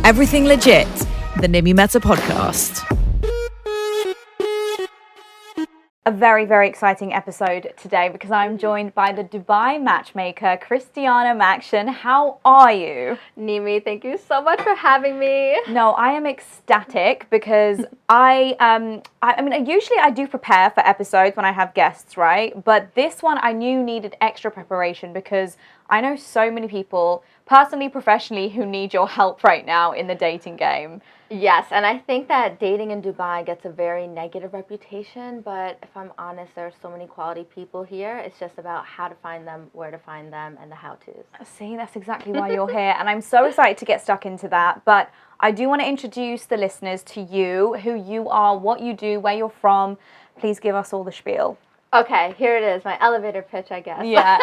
Everything Legit, the Nimi Meta podcast. A very, very exciting episode today because I'm joined by the Dubai matchmaker, Christiana Maxion. How are you? Nimi, thank you so much for having me. No, I am ecstatic because I mean, usually I do prepare for episodes when I have guests, right? But this one I knew needed extra preparation because I know so many people, personally, professionally, who need your help right now in the dating game. Yes, and I think that dating in Dubai gets a very negative reputation, but if I'm honest, there are so many quality people here. It's just about how to find them, where to find them, and the how-tos. See, that's exactly why you're here, and I'm so excited to get stuck into that, but I do want to introduce the listeners to you, who you are, what you do, where you're from. Please give us all the spiel. Okay, here it is, my elevator pitch, I guess. Yeah.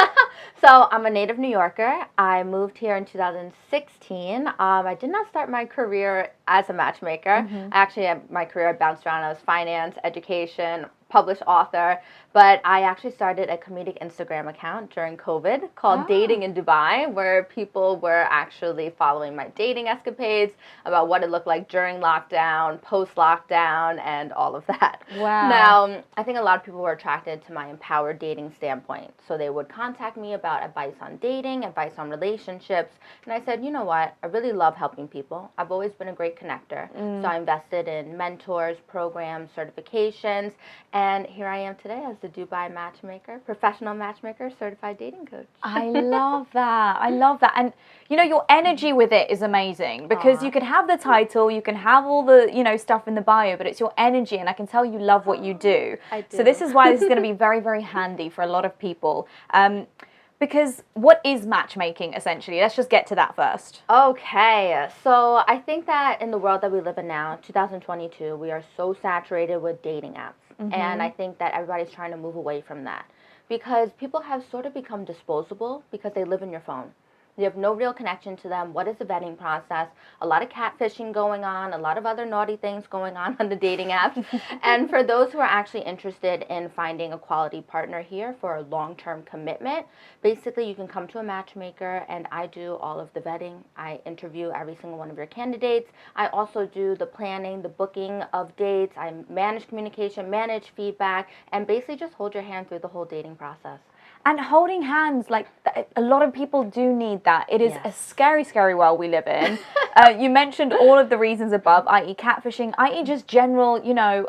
So I'm a native New Yorker. I moved here in 2016. I did not start my career as a matchmaker. My career bounced around. I was finance, education, published author, but I actually started a comedic Instagram account during COVID called Dating in Dubai, where people were actually following my dating escapades about what it looked like during lockdown, post-lockdown, and all of that. Wow. Now, I think a lot of people were attracted to my empowered dating standpoint, so they would contact me about advice on dating, advice on relationships, and I said, you know what, I really love helping people. I've always been a great connector, so I invested in mentors, programs, certifications, and here I am today as the Dubai matchmaker, professional matchmaker, certified dating coach. I love that. I love that. And, you know, your energy with it is amazing because you can have the title, you can have all the, you know, stuff in the bio, but it's your energy. And I can tell you love what you do. I do. So this is why this is going to be very, very handy for a lot of people. Because what is matchmaking, essentially? Let's just get to that first. Okay, so I think that in the world that we live in now, 2022, we are so saturated with dating apps. And I think that everybody's trying to move away from that because people have sort of become disposable because they live in your phone. You have no real connection to them. What is the vetting process? A lot of catfishing going on, a lot of other naughty things going on the dating apps. And for those who are actually interested in finding a quality partner here for a long-term commitment, basically you can come to a matchmaker and I do all of the vetting. I interview every single one of your candidates. I also do the planning, the booking of dates. I manage communication, manage feedback, and basically just hold your hand through the whole dating process. And holding hands, like, a lot of people do need that. It is a scary, scary world we live in. You mentioned all of the reasons above, i.e. catfishing, i.e. just general, you know,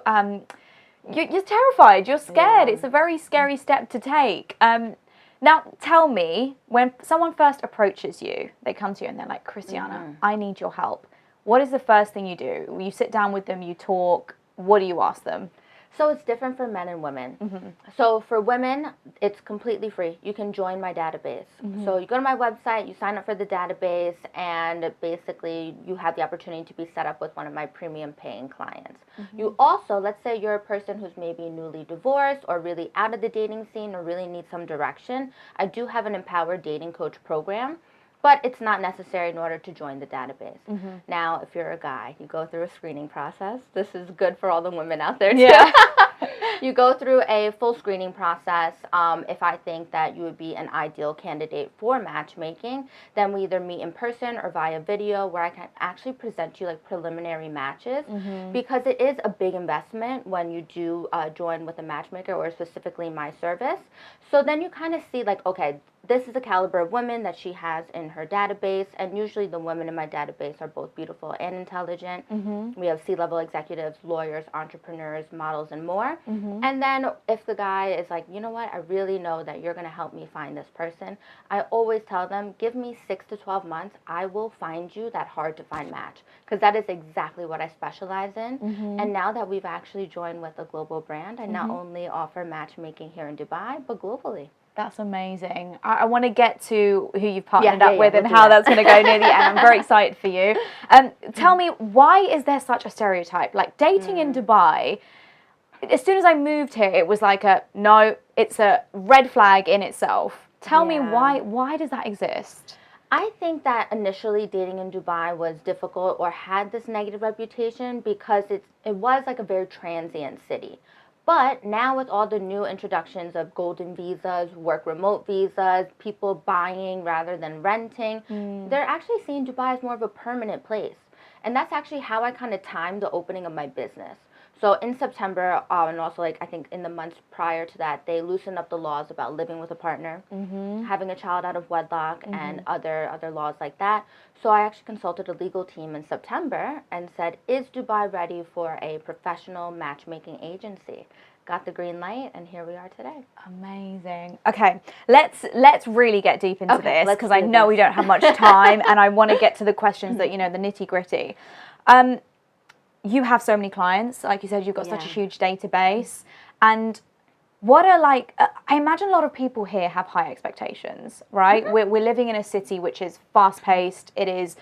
you're terrified, you're scared. It's a very scary step to take. Now, tell me, when someone first approaches you, they come to you and they're like, Christiana, I need your help. What is the first thing you do? You sit down with them, you talk, what do you ask them? So it's different for men and women. So for women, it's completely free. You can join my database. So you go to my website, you sign up for the database, and basically you have the opportunity to be set up with one of my premium paying clients. You also, let's say you're a person who's maybe newly divorced or really out of the dating scene or really needs some direction. I do have an empowered dating coach program, but it's not necessary in order to join the database. Now, if you're a guy, you go through a screening process. This is good for all the women out there, too. Yeah. You go through a full screening process. If I think that you would be an ideal candidate for matchmaking, then we either meet in person or via video where I can actually present you like preliminary matches because it is a big investment when you do join with a matchmaker or specifically my service. So then you kind of see like, okay, this is the caliber of women that she has in her database, and usually the women in my database are both beautiful and intelligent. We have C-level executives, lawyers, entrepreneurs, models, and more. And then if the guy is like, you know what, I really know that you're going to help me find this person, I always tell them, give me 6 to 12 months, I will find you that hard-to-find match, because that is exactly what I specialize in. And now that we've actually joined with a global brand, I not only offer matchmaking here in Dubai, but globally. That's amazing. I want to get to who you've partnered up with and how that's going to go near the end. I'm very excited for you. Tell me, why is there such a stereotype? Like dating in Dubai, as soon as I moved here, it was like no, it's a red flag in itself. Tell me why does that exist? I think that initially dating in Dubai was difficult or had this negative reputation because it was like a very transient city. But now with all the new introductions of golden visas, work remote visas, people buying rather than renting, they're actually seeing Dubai as more of a permanent place. And that's actually how I kind of timed the opening of my business. So in September, and also like I think in the months prior to that, they loosened up the laws about living with a partner, having a child out of wedlock, and other laws like that. So I actually consulted a legal team in September and said, is Dubai ready for a professional matchmaking agency? Got the green light, and here we are today. Amazing. Okay, let's really get deep into this, because I know we don't have much time, and I want to get to the questions that, you know, the nitty gritty. You have so many clients, like you said, you've got such a huge database, and what are like, I imagine a lot of people here have high expectations, right? We're living in a city which is fast paced. It is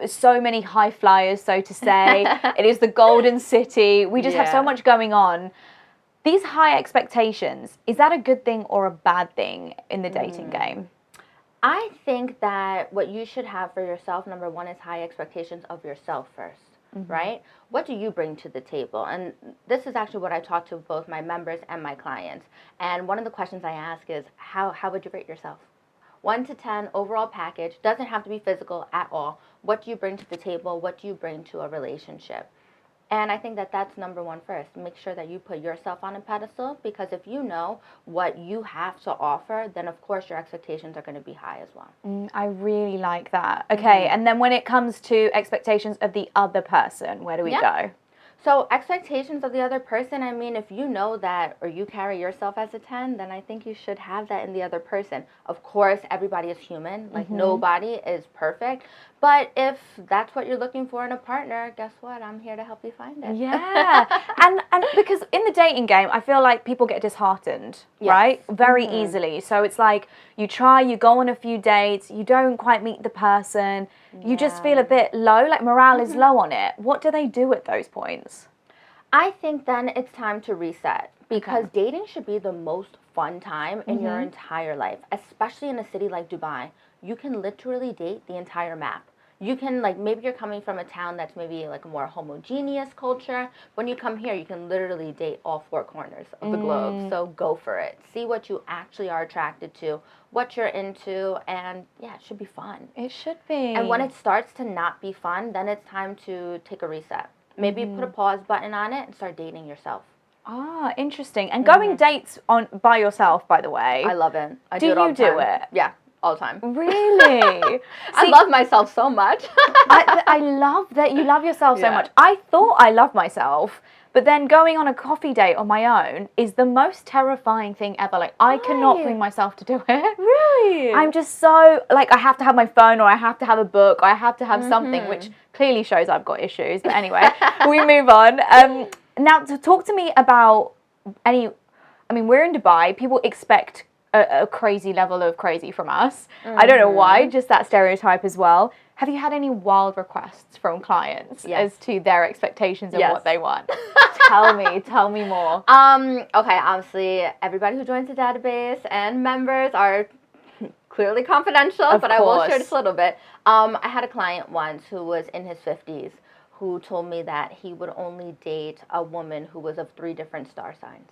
so many high flyers, so to say. It is the golden city. We just have so much going on. These high expectations, is that a good thing or a bad thing in the dating game? I think that what you should have for yourself, number one, is high expectations of yourself first. Right? What do you bring to the table? And this is actually what I talk to both my members and my clients. And one of the questions I ask is, how would you rate yourself? 1 to 10 overall package, doesn't have to be physical at all. What do you bring to the table? What do you bring to a relationship? And I think that that's number one first. Make sure that you put yourself on a pedestal, because if you know what you have to offer, then of course your expectations are going to be high as well. I really like that. Okay, and then when it comes to expectations of the other person, where do we go? So expectations of the other person, I mean, if you know that, or you carry yourself as a 10, then I think you should have that in the other person. Of course, everybody is human. Like, nobody is perfect. But if that's what you're looking for in a partner, guess what? I'm here to help you find it. Yeah. and because in the dating game, I feel like people get disheartened, right? Very easily. So it's like you try, you go on a few dates, you don't quite meet the person. You just feel a bit low, like morale is low on it. What do they do at those points? I think then it's time to reset, because dating should be the most fun time in your entire life, especially in a city like Dubai. You can literally date the entire map. You can, like, maybe you're coming from a town that's maybe like a more homogeneous culture. When you come here, you can literally date all 4 corners of the globe. So go for it. See what you actually are attracted to, what you're into, and yeah, it should be fun. It should be. And when it starts to not be fun, then it's time to take a reset. Maybe put a pause button on it and start dating yourself. Ah, interesting. And going dates by yourself, by the way. I love it. I do do it all you the time. do it? Yeah, all the time. Really? I love myself so much. I love that you love yourself so much. I thought I loved myself, but then going on a coffee date on my own is the most terrifying thing ever. Like, I cannot bring myself to do it. Really? I'm just so, like, I have to have my phone, or I have to have a book, or I have to have something, which clearly shows I've got issues. But anyway, we move on. Now, to talk to me about we're in Dubai. People expect a crazy level of crazy from us. I don't know why, just that stereotype as well. Have you had any wild requests from clients as to their expectations of what they want? Tell me more. Okay, obviously everybody who joins the database and members are clearly confidential, but I will share just a little bit. I had a client once who was in his 50s who told me that he would only date a woman who was of 3 different star signs.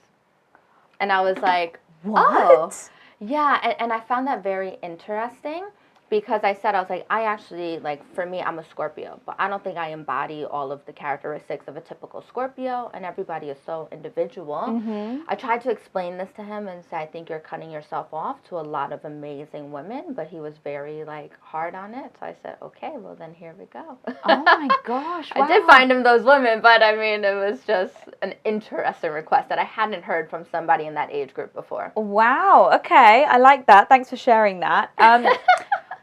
And I was like, what? Oh. Yeah, and I found that very interesting, because I was like, I actually, like, for me, I'm a Scorpio, but I don't think I embody all of the characteristics of a typical Scorpio, and everybody is so individual. I tried to explain this to him and say, I think you're cutting yourself off to a lot of amazing women, but he was very, like, hard on it. So I said, okay, well, then here we go. Oh my gosh, wow. I did find him those women, but I mean, it was just an interesting request that I hadn't heard from somebody in that age group before. Wow, okay, I like that. Thanks for sharing that.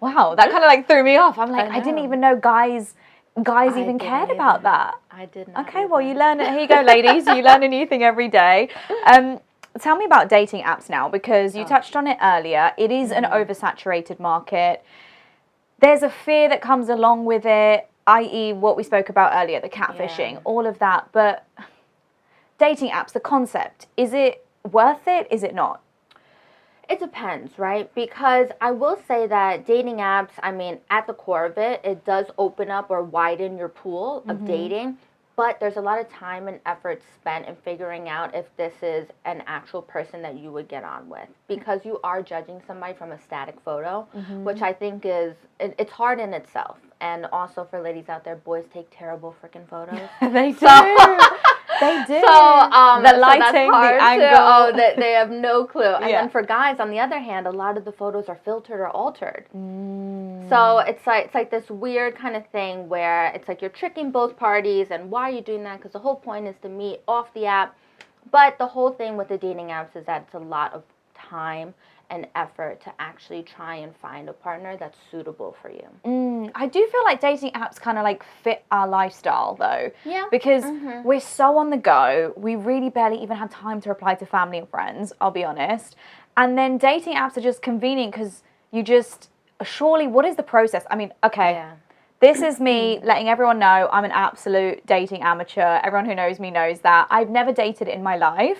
Wow, that kind of like threw me off. I'm like, I didn't even know guys even cared about that. I did not. Okay, well, you learn it. Here you go, ladies. You learn a new thing every day. Tell me about dating apps now, because you touched on it earlier. It is an oversaturated market. There's a fear that comes along with it, i.e. what we spoke about earlier, the catfishing, all of that. But dating apps, the concept, is it worth it? Is it not? It depends, right? Because I will say that dating apps, I mean, at the core of it, it does open up or widen your pool of dating. But there's a lot of time and effort spent in figuring out if this is an actual person that you would get on with, because you are judging somebody from a static photo, which I think it's hard in itself. And also for ladies out there, boys take terrible freaking photos. They do. They do. So the lighting, the angle. They have no clue. And then for guys, on the other hand, a lot of the photos are filtered or altered. So it's like this weird kind of thing where it's like you're tricking both parties. And why are you doing that? Because the whole point is to meet off the app. But the whole thing with the dating apps is that it's a lot of time and effort to actually try and find a partner that's suitable for you. I do feel like dating apps kind of like fit our lifestyle though. Yeah. Because we're so on the go. We really barely even have time to reply to family and friends, I'll be honest. And then dating apps are just convenient because you just, surely, what is the process? I mean, okay. Yeah. This is me letting everyone know I'm an absolute dating amateur. Everyone who knows me knows that. I've never dated in my life.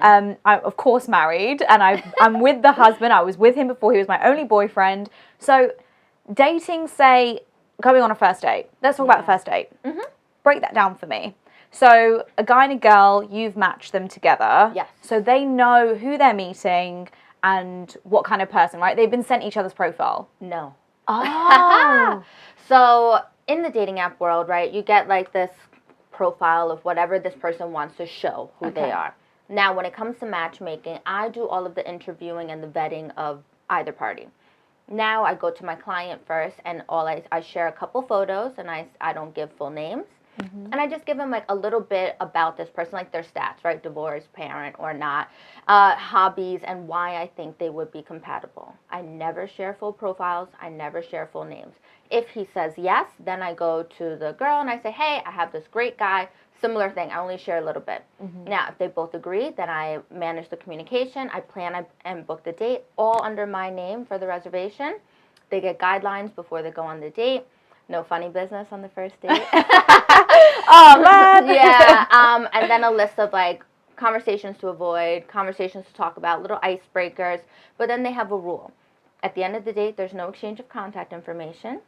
I'm, of course, married, and I'm with the husband. I was with him before he was my only boyfriend. So dating, say, going on a first date. Let's talk about the first date. Break that down for me. So a guy and a girl, you've matched them together. Yes. So they know who they're meeting and what kind of person, right? They've been sent each other's profile. No. Oh. So in the dating app world, right, you get like this profile of whatever this person wants to show who they are. Now, when it comes to matchmaking, I do all of the interviewing and the vetting of either party. Now I go to my client first, and I share a couple photos, and I don't give full names. And I just give them like a little bit about this person, like their stats, right? Divorced, parent or not, hobbies, and why I think they would be compatible. I never share full profiles. I never share full names. If he says yes, then I go to the girl and I say, hey, I have this great guy. Similar thing. I only share a little bit. Now, if they both agree, then I manage the communication. I plan and book the date, all under my name for the reservation. They get guidelines before they go on the date. No funny business on the first date. Oh, man. Yeah. And then a list of like conversations to avoid, conversations to talk about, little icebreakers. But then they have a rule. At the end of the date, there's no exchange of contact information.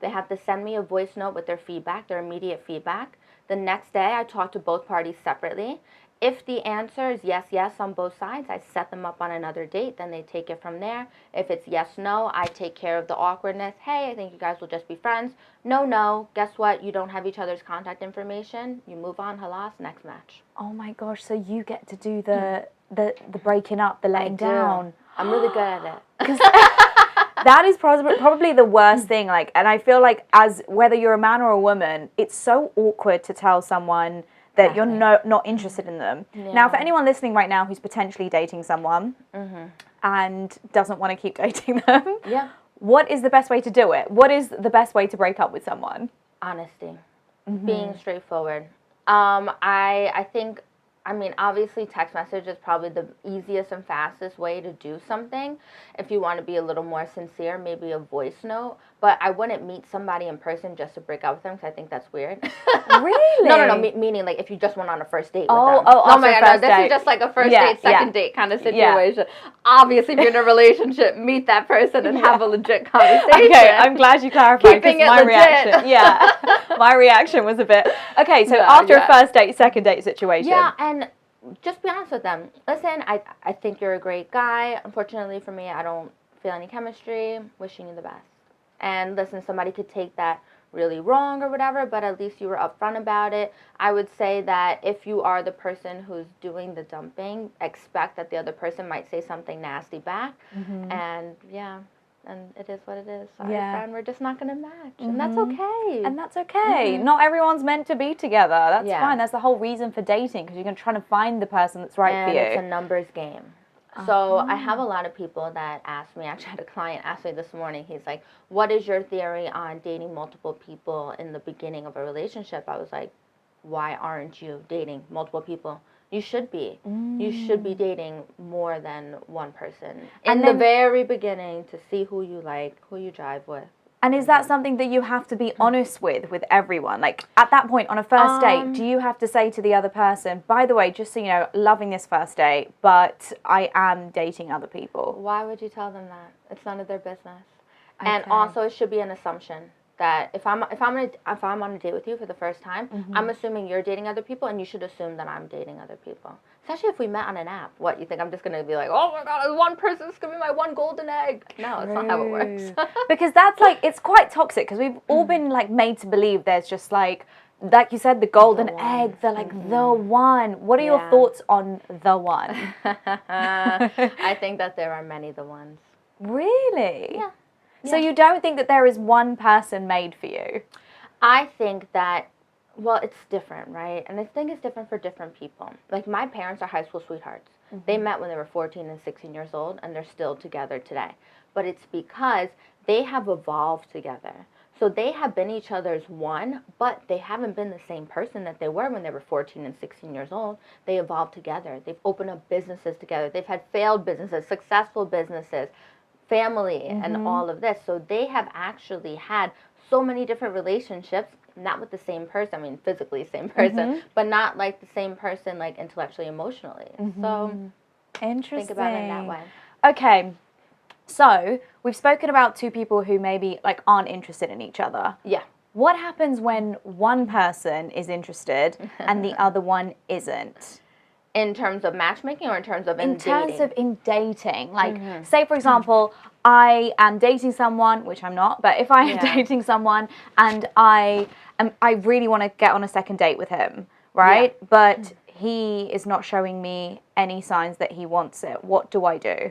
They have to send me a voice note with their feedback, their immediate feedback. The next day, I talk to both parties separately. If the answer is yes, yes on both sides, I set them up on another date. Then they take it from there. If it's yes, no, I take care of the awkwardness. Hey, I think you guys will just be friends. No, no. Guess what? You don't have each other's contact information. You move on. Halas, next match. Oh my gosh! So you get to do the breaking up, the letting down. I'm really good at it. That is probably the worst thing. Like, and I feel like as whether you're a man or a woman, it's so awkward to tell someone that you're not interested in them. Now, for anyone listening right now who's potentially dating someone and doesn't want to keep dating them, what is the best way to do it? What is the best way to break up with someone? Honesty, being straightforward. I think, I mean, obviously text message is probably the easiest and fastest way to do something. If you want to be a little more sincere, maybe a voice note. But I wouldn't meet somebody in person just to break up with them because I think that's weird. Really? No. Meaning like if you just went on a first date with them. Oh my God, no, this is just like a first date, second date kind of situation. Obviously, if you're in a relationship, meet that person and have a legit conversation. Okay, I'm glad you clarified because my legit. reaction, my reaction was a bit, okay, so after a first date, second date situation. Yeah, and just be honest with them. Listen, I think you're a great guy. Unfortunately for me, I don't feel any chemistry. Wishing you the best. And listen, somebody could take that really wrong or whatever, but at least you were upfront about it. I would say that if you are the person who's doing the dumping, expect that the other person might say something nasty back. And and it is what it is. Sorry, friend, we're just not going to match. And that's okay. And that's okay. Not everyone's meant to be together. That's fine. That's the whole reason for dating, because you're going to try to find the person that's right for you. It's a numbers game. So I have a lot of people that ask me, actually I had a client ask me this morning, he's like, what is your theory on dating multiple people in the beginning of a relationship? I was like, why aren't you dating multiple people? You should be. You should be dating more than one person in the very beginning to see who you like, who you jive with. And is that something that you have to be honest with everyone? Like, at that point, on a first date, do you have to say to the other person, by the way, just so you know, loving this first date, but I am dating other people? Why would you tell them that? It's none of their business. Okay. And also, it should be an assumption. that if I'm on a date with you for the first time, I'm assuming you're dating other people, and you should assume that I'm dating other people. Especially if we met on an app. What, you think I'm just gonna be like, oh my god, one person's gonna be my one golden egg? No, it's not how it works. Because that's like, it's quite toxic, because we've all been like made to believe there's just like you said, the golden egg, the like the one. What are your thoughts on the one? I think that there are many the ones. Really? Yeah. So you don't think that there is one person made for you? I think that, well, it's different, right? And I think it's different for different people. Like, my parents are high school sweethearts. They met when they were 14 and 16 years old, and they're still together today. But it's because they have evolved together. So they have been each other's one, but they haven't been the same person that they were when they were 14 and 16 years old. They evolved together. They've opened up businesses together. They've had failed businesses, successful businesses, family, and all of this. So they have actually had so many different relationships, not with the same person, I mean physically same person, but not like the same person like intellectually, emotionally. So Interesting. think about it in that way. Okay, so we've spoken about two people who maybe like aren't interested in each other. Yeah. What happens when one person is interested and the other one isn't? In terms of matchmaking, or in terms of in terms of in dating, like say for example, I am dating someone, which I'm not, but if I am dating someone and I really want to get on a second date with him, right? But he is not showing me any signs that he wants it. What do I do?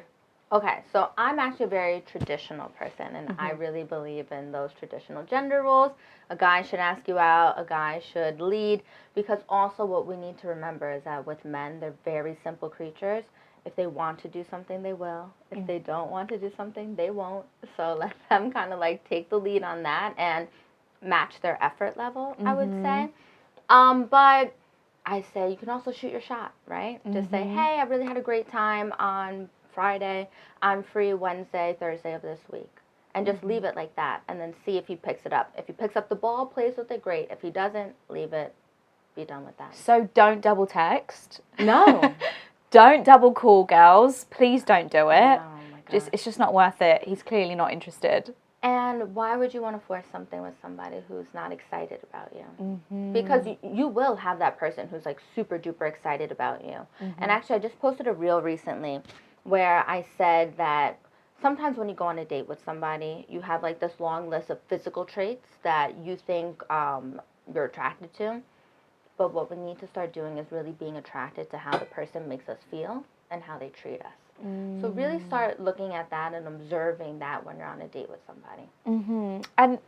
Okay, so I'm actually a very traditional person, and I really believe in those traditional gender roles. A guy should ask you out, a guy should lead, because also what we need to remember is that with men, they're very simple creatures. If they want to do something, they will. If they don't want to do something, they won't. So let them kind of like take the lead on that and match their effort level, I would say. But I say you can also shoot your shot, right? Just say, hey, I really had a great time on Friday, I'm free Wednesday, Thursday of this week. And just leave it like that, and then see if he picks it up. If he picks up the ball, plays with it, great. If he doesn't, leave it, be done with that. So don't double text. No. Don't double call, girls. Please don't do it. Oh my gosh. It's just not worth it. He's clearly not interested. And why would you want to force something with somebody who's not excited about you? Because you will have that person who's like super duper excited about you. And actually, I just posted a reel recently where I said that sometimes when you go on a date with somebody, you have like this long list of physical traits that you think you're attracted to. But what we need to start doing is really being attracted to how the person makes us feel and how they treat us. So really start looking at that and observing that when you're on a date with somebody. And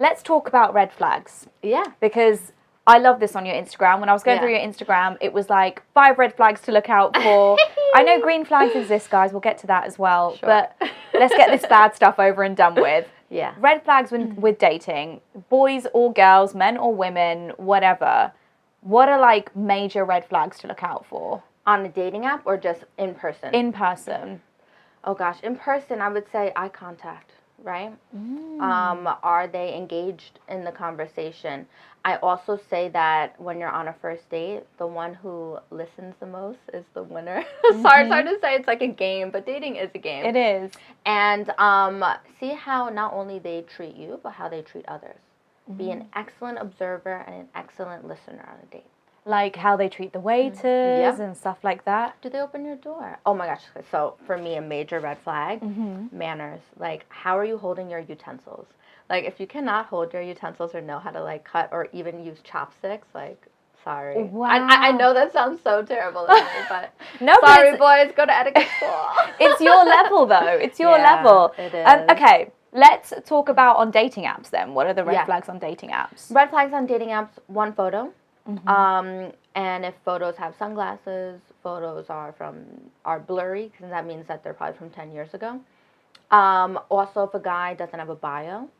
let's talk about red flags. Yeah. Because I love this on your Instagram. When I was going through your Instagram, it was like 5 red flags to look out for. I know green flags exist, guys. We'll get to that as well. Sure. But let's get this bad stuff over and done with. Yeah. Red flags with dating, boys or girls, men or women, whatever. What are like major red flags to look out for? On a dating app or just in person? In person. Oh gosh, in person I would say eye contact, right? Are they engaged in the conversation? I also say that when you're on a first date, the one who listens the most is the winner. Sorry to say it's like a game, but dating is a game. It is. And see how not only they treat you, but how they treat others. Be an excellent observer and an excellent listener on a date. Like how they treat the waiters and stuff like that. Do they open your door? Oh my gosh. So for me, a major red flag, manners. Like, how are you holding your utensils? Like, if you cannot hold your utensils or know how to like cut or even use chopsticks, like, sorry. Wow. I know that sounds so terrible, but no, sorry, boys, go to etiquette school. It's your level, though. It's your level. It is. Okay, let's talk about on dating apps then. What are the red flags on dating apps? Red flags on dating apps, one photo. And if photos have sunglasses, photos are blurry, because that means that they're probably from 10 years ago. Also, if a guy doesn't have a bio,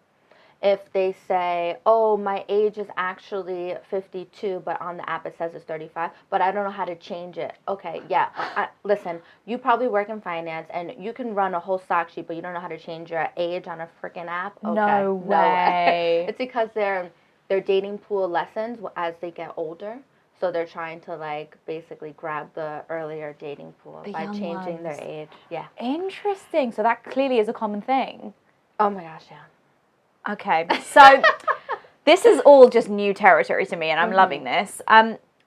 if they say, oh, my age is actually 52, but on the app it says it's 35, but I don't know how to change it. Okay, listen, you probably work in finance, and you can run a whole stock sheet, but you don't know how to change your age on a freaking app? Okay, no way. It's because they're dating pool lessons as they get older. So they're trying to like basically grab the earlier dating pool by changing their age. Yeah. Interesting. So that clearly is a common thing. Oh my gosh, yeah. Okay, so this is all just new territory to me, and I'm loving this.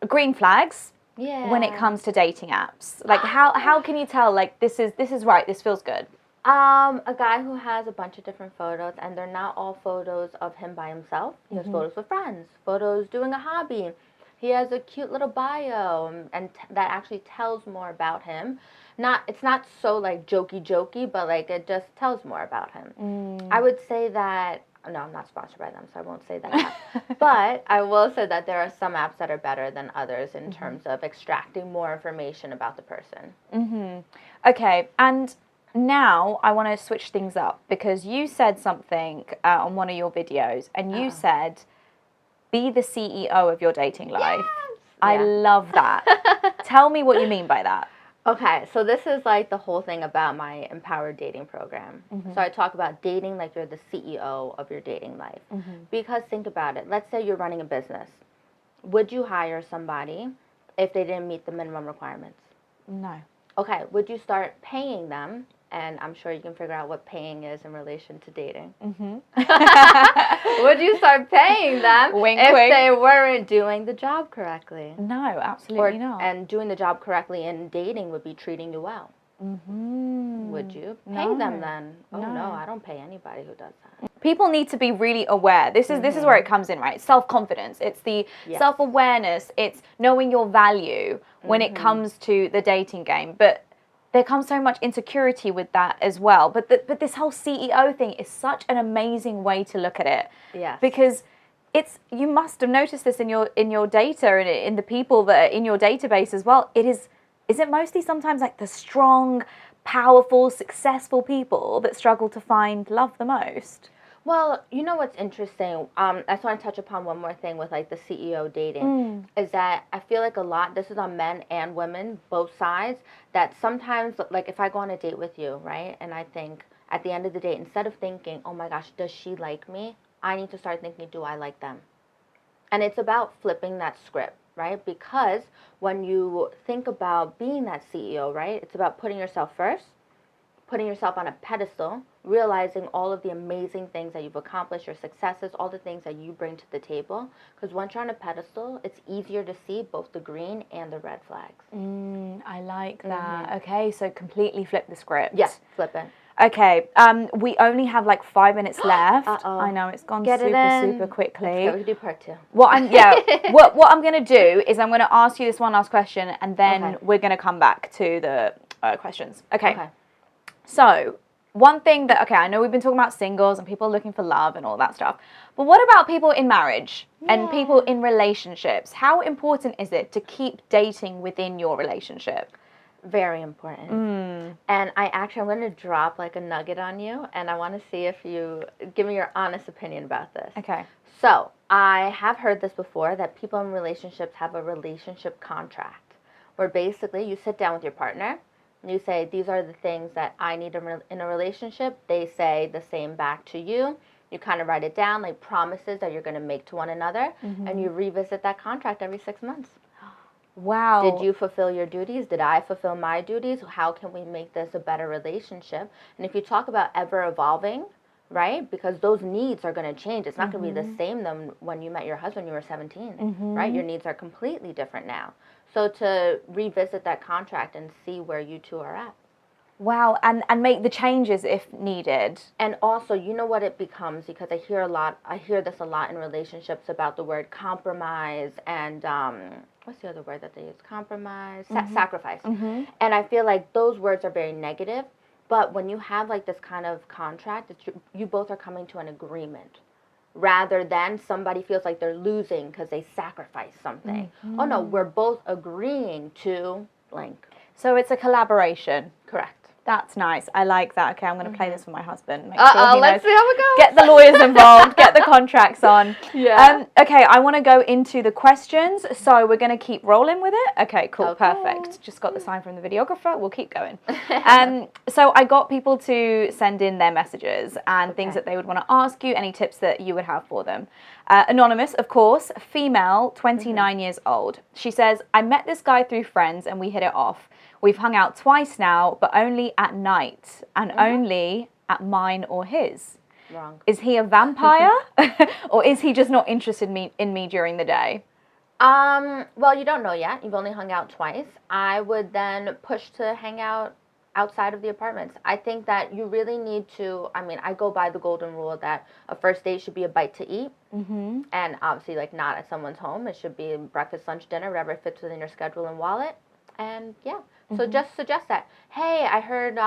Green flags. Yeah. When it comes to dating apps, like how can you tell like this is right, this feels good? A guy who has a bunch of different photos, and they're not all photos of him by himself. He has photos with friends, photos doing a hobby. He has a cute little bio, and that actually tells more about him. It's not so like jokey, but like it just tells more about him. I would say that. No, I'm not sponsored by them, so I won't say that. But I will say that there are some apps that are better than others in terms of extracting more information about the person. Okay, and now I want to switch things up because you said something on one of your videos, and you said, be the CEO of your dating life. Yes! I love that. Tell me what you mean by that. Okay, so this is like the whole thing about my Empowered Dating program. So I talk about dating like you're the CEO of your dating life. Because think about it. Let's say you're running a business. Would you hire somebody if they didn't meet the minimum requirements? No. Okay, would you start paying them? And I'm sure you can figure out what paying is in relation to dating. Would you start paying them Wink, if wink. they weren't doing the job correctly? No, absolutely not. And doing the job correctly in dating would be treating you well. Would you pay them then? Oh no, I don't pay anybody who does that. People need to be really aware. This is where it comes in, right? Self-confidence. It's the self-awareness. It's knowing your value when it comes to the dating game. But there comes so much insecurity with that as well. But this whole CEO thing is such an amazing way to look at it. Yes. Because you must have noticed this in your data and in the people that are in your database as well. Is it mostly sometimes like the strong, powerful, successful people that struggle to find love the most? Well, you know what's interesting? I just want to touch upon one more thing with like the CEO dating is that I feel like a lot, this is on men and women, both sides, that sometimes like if I go on a date with you, right? And I think at the end of the day, instead of thinking, oh my gosh, does she like me? I need to start thinking, do I like them? And it's about flipping that script, right? Because when you think about being that CEO, right? It's about putting yourself first, putting yourself on a pedestal, realizing all of the amazing things that you've accomplished, your successes, all the things that you bring to the table. Because once you're on a pedestal, it's easier to see both the green and the red flags. I like that. Okay, so completely flip the script. Yes, flip it. Okay, we only have like 5 minutes left. I know it's gone super quickly. Let's go, we can do part 2. What I'm going to do is I'm going to ask you this one last question, and then we're going to come back to the questions. Okay. So one thing that, I know we've been talking about singles and people looking for love and all that stuff, but what about people in marriage and people in relationships? How important is it to keep dating within your relationship? Very important. And I'm going to drop like a nugget on you, and I want to see if you give me your honest opinion about this. Okay. So I have heard this before, that people in relationships have a relationship contract, where basically you sit down with your partner, you say, these are the things that I need in a relationship. They say the same back to you. You kind of write it down, like promises that you're going to make to one another, and you revisit that contract every 6 months. Wow. Did you fulfill your duties? Did I fulfill my duties? How can we make this a better relationship? And if you talk about ever evolving, right? Because those needs are going to change. It's not going to be the same than when you met your husband when you were 17, right? Your needs are completely different now. So to revisit that contract and see where you two are at. Wow, and make the changes if needed. And also, you know what it becomes, because I hear this a lot in relationships about the word compromise and what's the other word that they use? Compromise, sacrifice. And I feel like those words are very negative, but when you have like this kind of contract, you both are coming to an agreement, rather than somebody feels like they're losing because they sacrificed something. Oh no, we're both agreeing to blank. So it's a collaboration. Correct. That's nice. I like that. Okay, I'm going to play this for my husband. Make sure he let's see how it goes. Get the lawyers involved. Get the contracts on. Yeah. Okay, I want to go into the questions. So we're going to keep rolling with it. Okay, cool. Okay. Perfect. Just got the sign from the videographer. We'll keep going. So I got people to send in their messages and things that they would want to ask you, any tips that you would have for them. Anonymous, of course, female, 29 years old. She says, I met this guy through friends and we hit it off. We've hung out twice now, but only at night and only at mine or his. Wrong. Is he a vampire? Or is he just not interested in me during the day? Well, you don't know yet. You've only hung out twice. I would then push to hang out outside of the apartments. I think that you really need to, I mean, I go by the golden rule that a first date should be a bite to eat. Mm-hmm. And obviously, like, not at someone's home. It should be breakfast, lunch, dinner, whatever fits within your schedule and wallet. And yeah, so just suggest that. Hey, I heard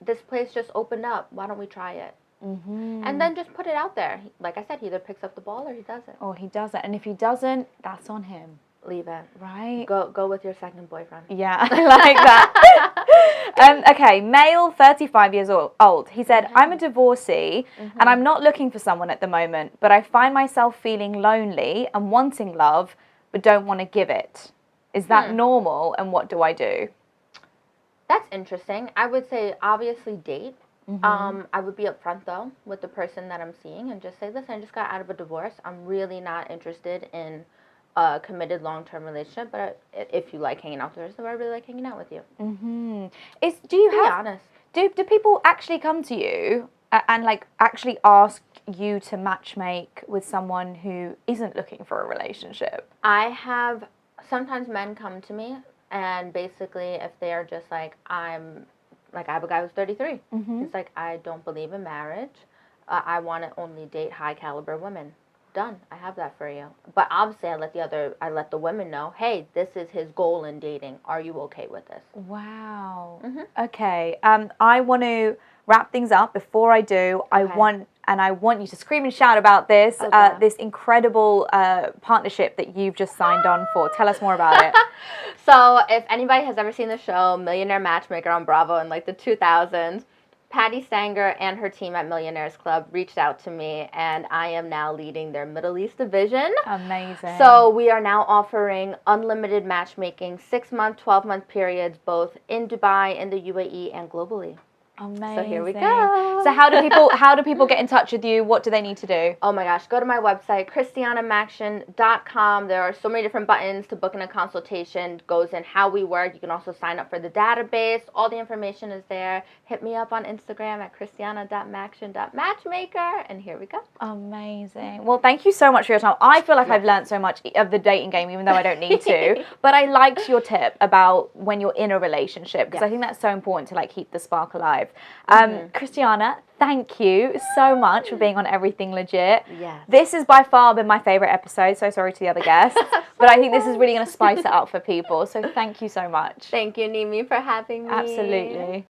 this place just opened up. Why don't we try it? Mm-hmm. And then just put it out there. Like I said, he either picks up the ball or he doesn't. Or he doesn't. And if he doesn't, that's on him. Leave it. Right. Go with your second boyfriend. Yeah, I like that. Okay, male, 35 years old. He said, I'm a divorcee and I'm not looking for someone at the moment, but I find myself feeling lonely and wanting love, but don't want to give it. Is that normal, and what do I do? That's interesting. I would say, obviously, date. I would be upfront, though, with the person that I'm seeing and just say, listen, I just got out of a divorce. I'm really not interested in a committed long-term relationship, but if you like hanging out with the person, I really like hanging out with you. Mm-hmm. Be honest. Do people actually come to you and, like, actually ask you to matchmake with someone who isn't looking for a relationship? Sometimes men come to me, and basically if they're just like, I have a guy who's 33. He's like, I don't believe in marriage. I want to only date high caliber women. Done. I have that for you. But obviously I let the women know, hey, this is his goal in dating. Are you okay with this? Wow. Okay. I want to wrap things up. Before I do, I want you to scream and shout about this, this incredible partnership that you've just signed on for. Tell us more about it. So if anybody has ever seen the show Millionaire Matchmaker on Bravo in like the 2000s, Patty Stanger and her team at Millionaires Club reached out to me, and I am now leading their Middle East division. Amazing. So we are now offering unlimited matchmaking, 6-month, 12-month periods, both in Dubai, in the UAE, and globally. Amazing. So here we go. So how do people get in touch with you? What do they need to do? Oh my gosh, go to my website, ChristianaMaxion.com. There are so many different buttons to book in a consultation. It goes in how we work. You can also sign up for the database. All the information is there. Hit me up on Instagram at Christiana.Maxion.Matchmaker, and here we go. Amazing. Well, thank you so much for your time. I feel like I've learned so much of the dating game, even though I don't need to. But I liked your tip about when you're in a relationship, because I think that's so important to, like, keep the spark alive. Christiana, thank you so much for being on Everything Legit. Yes. This has by far been my favorite episode, so sorry to the other guests, but I think this is really going to spice it up for people, so thank you so much. Thank you, Nimi, for having me. Absolutely.